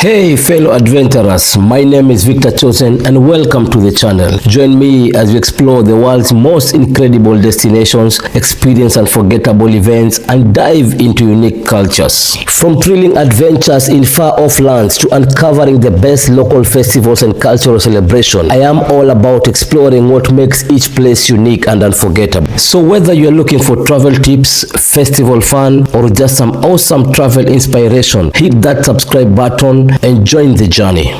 Hey fellow adventurers, my name is Victor Chosen and welcome to the channel. Join me as we explore the world's most incredible destinations, experience unforgettable events and dive into unique cultures. From thrilling adventures in far-off lands to uncovering the best local festivals and cultural celebrations, I am all about exploring what makes each place unique and unforgettable. So whether you're looking for travel tips, festival fun or just some awesome travel inspiration, hit that subscribe button and join the journey.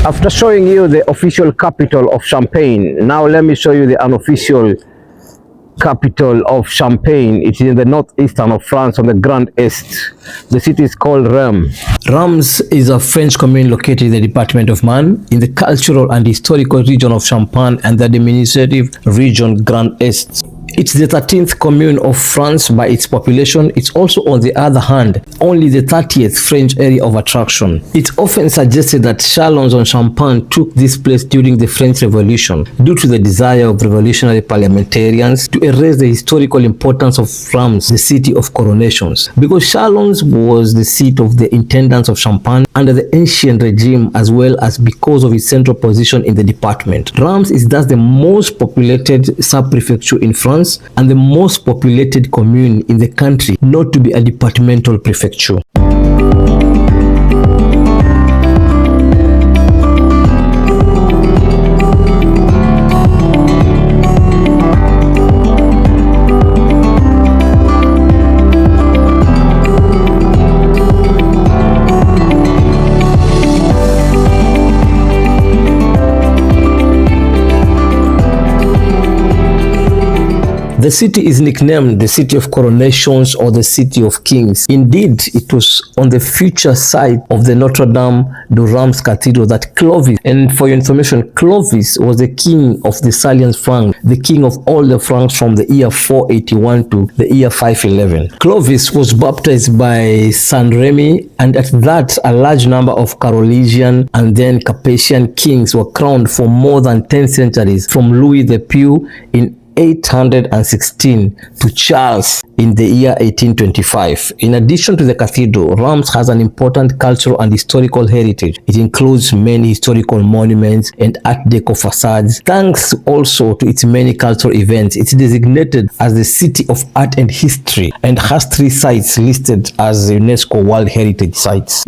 After showing you the official capital of Champagne, now let me show you the unofficial capital of Champagne. It's in the northeastern of France on the Grand Est. The city is called Reims. Reims is a French commune located in the department of Marne, in the cultural and historical region of Champagne and the administrative region Grand Est. It's the 13th commune of France by its population. It's also, on the other hand, only the 30th French area of attraction. It's often suggested that Châlons-en-Champagne took this place during the French Revolution due to the desire of revolutionary parliamentarians to erase the historical importance of Reims, the city of coronations. Because Châlons was the seat of the intendants of Champagne under the ancient regime, as well as because of its central position in the department. Reims is thus the most populated sub-prefecture in France and the most populated commune in the country not to be a departmental prefecture. The city is nicknamed the City of Coronations or the City of Kings. Indeed, it was on the future site of the Notre Dame de Reims Cathedral that Clovis, and for your information, Clovis was the king of the Salian Franks, the king of all the Franks from the year 481 to the year 511. Clovis was baptized by Saint Remy, and at that, a large number of Carolingian and then Capetian kings were crowned for more than 10 centuries, from Louis the Pious in 816 to Charles in the year 1825. In addition to the cathedral, Reims has an important cultural and historical heritage. It includes many historical monuments and Art Deco facades. Thanks also to its many cultural events, it's designated as the City of Art and History and has 3 sites listed as UNESCO World Heritage Sites.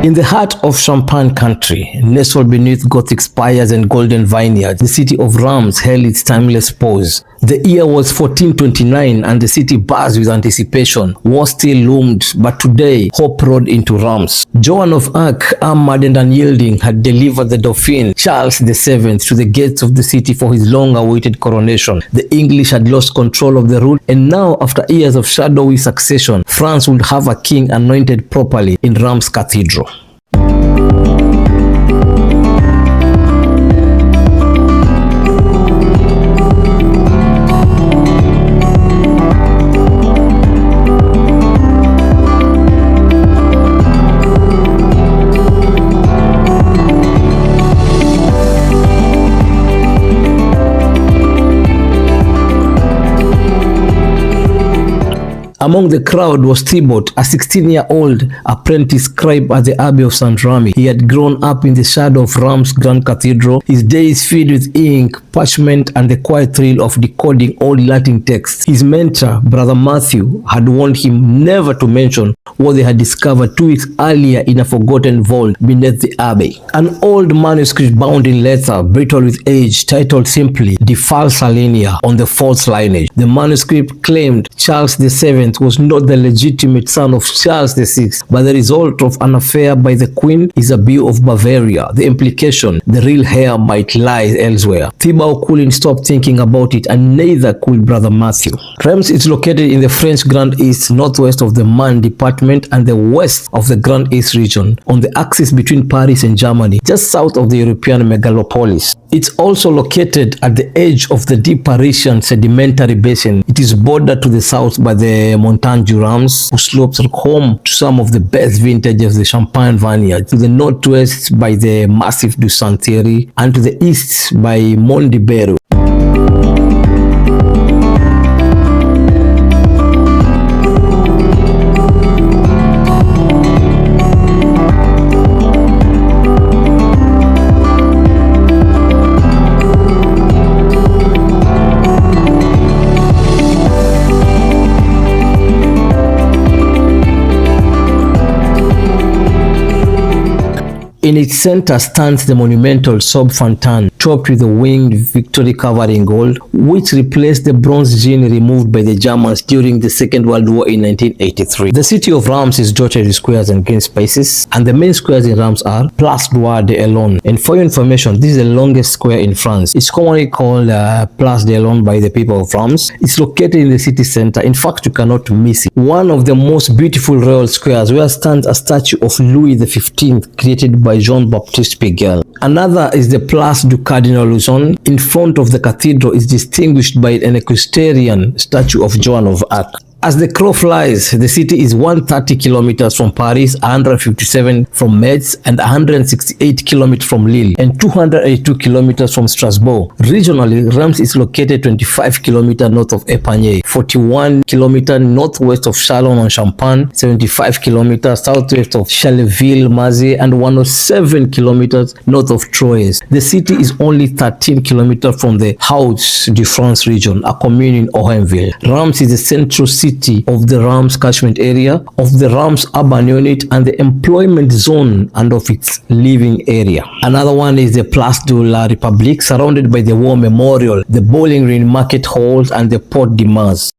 In the heart of Champagne country, nestled beneath Gothic spires and golden vineyards, the city of Reims held its timeless pose. The year was 1429 and the city buzzed with anticipation. War still loomed, but today hope rode into Reims. Joan of Arc, armed and unyielding, had delivered the Dauphin Charles VII to the gates of the city for his long-awaited coronation. The English had lost control of the rule, and now, after years of shadowy succession, France would have a king anointed properly in Reims Cathedral. Among the crowd was Thibaut, a 16-year-old apprentice scribe at the Abbey of St. Remy. He had grown up in the shadow of Reims Grand Cathedral, his days filled with ink, parchment, and the quiet thrill of decoding old Latin texts. His mentor, Brother Matthew, had warned him never to mention what they had discovered 2 weeks earlier in a forgotten vault beneath the abbey. An old manuscript bound in leather, brittle with age, titled simply De Falsa Linea, on the false lineage. The manuscript claimed Charles VII was not the legitimate son of Charles VI, but the result of an affair by the Queen Isabel of Bavaria. The implication, the real heir might lie elsewhere. Thibaut couldn't stop thinking about it, and neither could Brother Matthew. Reims is located in the French Grand East, northwest of the Marne department and the west of the Grand East region, on the axis between Paris and Germany, just south of the European megalopolis. It's also located at the edge of the deep Parisian sedimentary basin. It is bordered to the south by the Montagne du Reims, whose slopes are home to some of the best vintages of the Champagne vineyard, to the northwest by the Massif du Saint-Thierry, and to the east by Mont de Beru. In its center stands the monumental Sob Fontaine, topped with a winged victory covered in gold, which replaced the bronze gin removed by the Germans during the Second World War in 1983. The city of Reims is dotted with squares and green spaces, and the main squares in Reims are Place d'Elon. And for your information, this is the longest square in France. It's commonly called Place d'Elon by the people of Reims. It's located in the city center. In fact, you cannot miss it. One of the most beautiful royal squares, where stands a statue of Louis XV, created by Jean-Baptiste Piguel. Another is the Place du Cardinal Luzon. In front of the cathedral is distinguished by an equestrian statue of Joan of Arc. As the crow flies, the city is 130 kilometers from Paris, 157 from Metz, and 168 kilometers from Lille, and 282 kilometers from Strasbourg. Regionally, Reims is located 25 kilometers north of Epernay, 41 kilometers northwest of Châlons-en-Champagne, 75 kilometers southwest of Charleville-Mézières, and 107 kilometers north of Troyes. The city is only 13 kilometers from the Hauts-de-France region, a commune in Ohainville. Reims is the central city of the Reims catchment area, of the Reims urban unit, and the employment zone, and of its living area. Another one is the Place de la République, surrounded by the War Memorial, the Bowling Green Market Halls, and the Porte de Mars.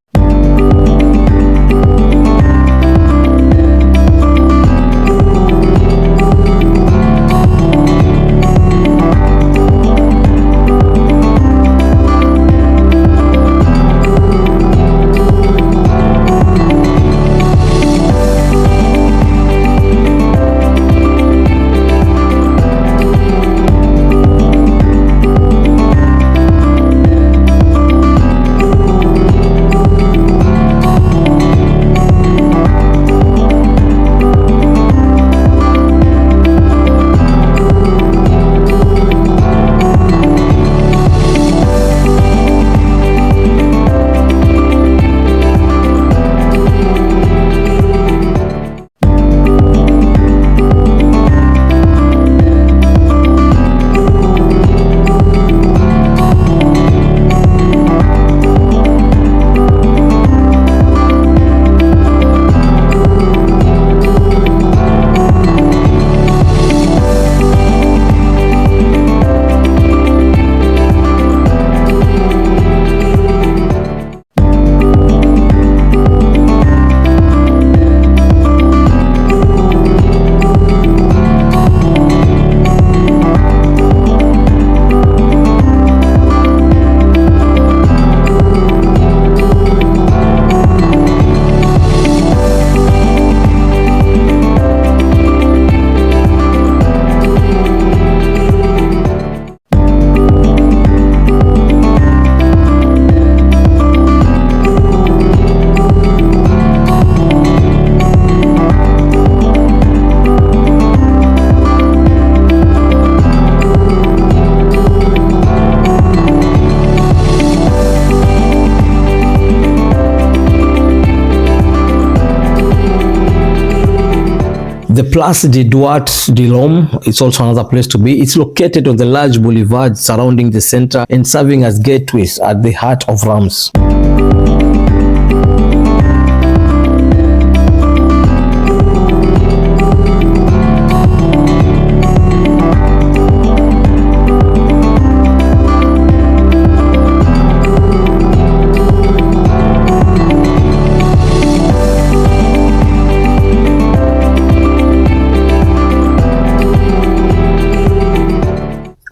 The Place de Duart de l'Homme is also another place to be. It's located on the large boulevard surrounding the center and serving as gateways at the heart of Reims.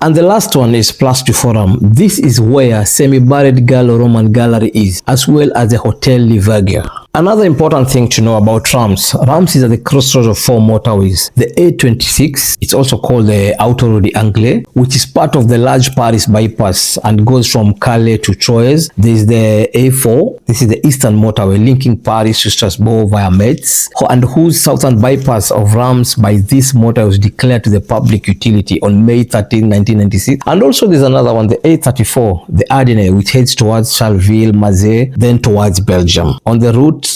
And the last one is Place du Forum. This is where semi-buried Gallo-Roman gallery is, as well as the Hotel Livagia. Another important thing to know about Reims. Reims is at the crossroads of four motorways. The A26, it's also called the Autoroute Anglais, which is part of the large Paris bypass and goes from Calais to Troyes. There is the A4, this is the eastern motorway linking Paris to Strasbourg via Metz, and whose southern bypass of Reims by this motorway was declared to the public utility on May 13, 1996. And also there's another one, the A34, the Ardenne, which heads towards Charleville, Mazet, then towards Belgium, on the route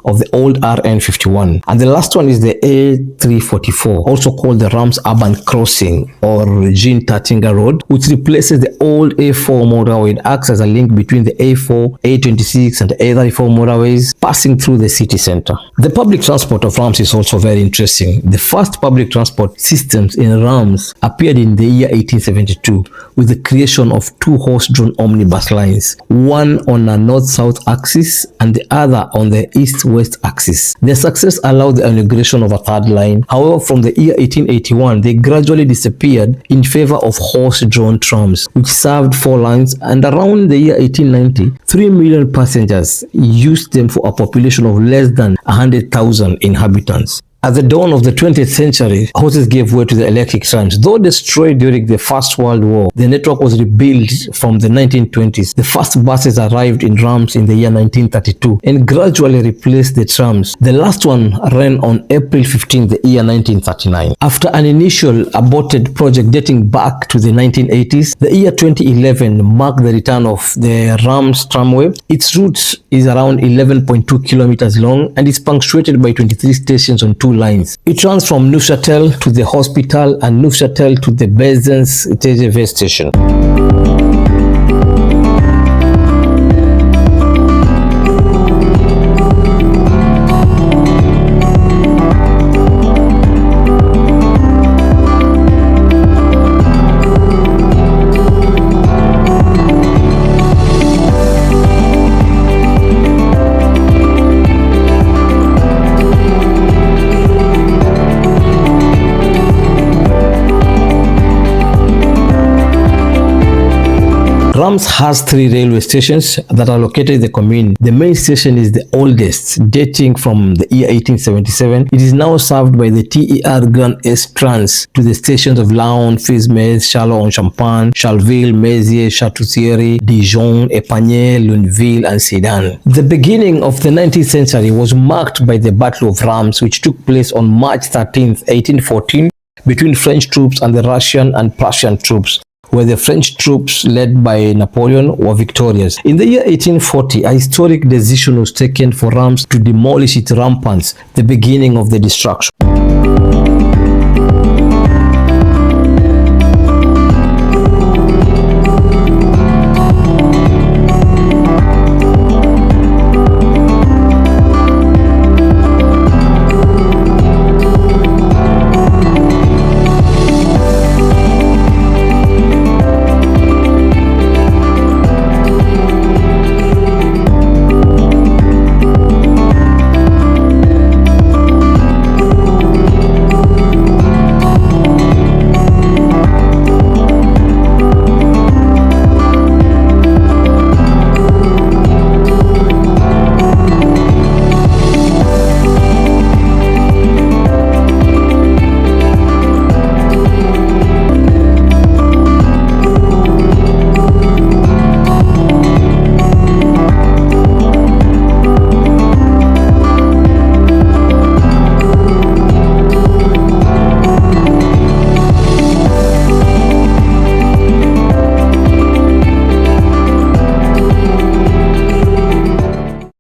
of the old RN51. And the last one is the A344, also called the Reims Urban Crossing or Jean Tatinga Road, which replaces the old A4 motorway. It acts as a link between the A4, A26 and the A34 motorways passing through the city center. The public transport of Reims is also very interesting. The first public transport systems in Reims appeared in the year 1872 with the creation of two horse-drawn omnibus lines, one on a north-south axis and the other on the east-west axis. Their success allowed the inauguration of a third line. However, from the year 1881, they gradually disappeared in favor of horse-drawn trams, which served four lines, and around the year 1890, 3 million passengers used them for a population of less than 100,000 inhabitants. At the dawn of the 20th century, horses gave way to the electric trams. Though destroyed during the First World War, the network was rebuilt from the 1920s. The first buses arrived in Reims in the year 1932 and gradually replaced the trams. The last one ran on April 15, the year 1939. After an initial aborted project dating back to the 1980s, the year 2011 marked the return of the Reims tramway. Its route is around 11.2 kilometers long and is punctuated by 23 stations on two lines. It runs from Neuchâtel to the hospital and Neuchâtel to the Bezens TGV station. Reims has three railway stations that are located in the commune. The main station is the oldest, dating from the year 1877. It is now served by the TER Grand Est Trans to the stations of Laon, Fismes, Châlons-en-Champagne, Charleville, Mézières, Château-Thierry, Dijon, Épagny, Luneville, and Sedan. The beginning of the 19th century was marked by the Battle of Reims, which took place on March 13, 1814, between French troops and the Russian and Prussian troops, where the French troops led by Napoleon were victorious. In the year 1840, a historic decision was taken for Reims to demolish its ramparts, the beginning of the destruction.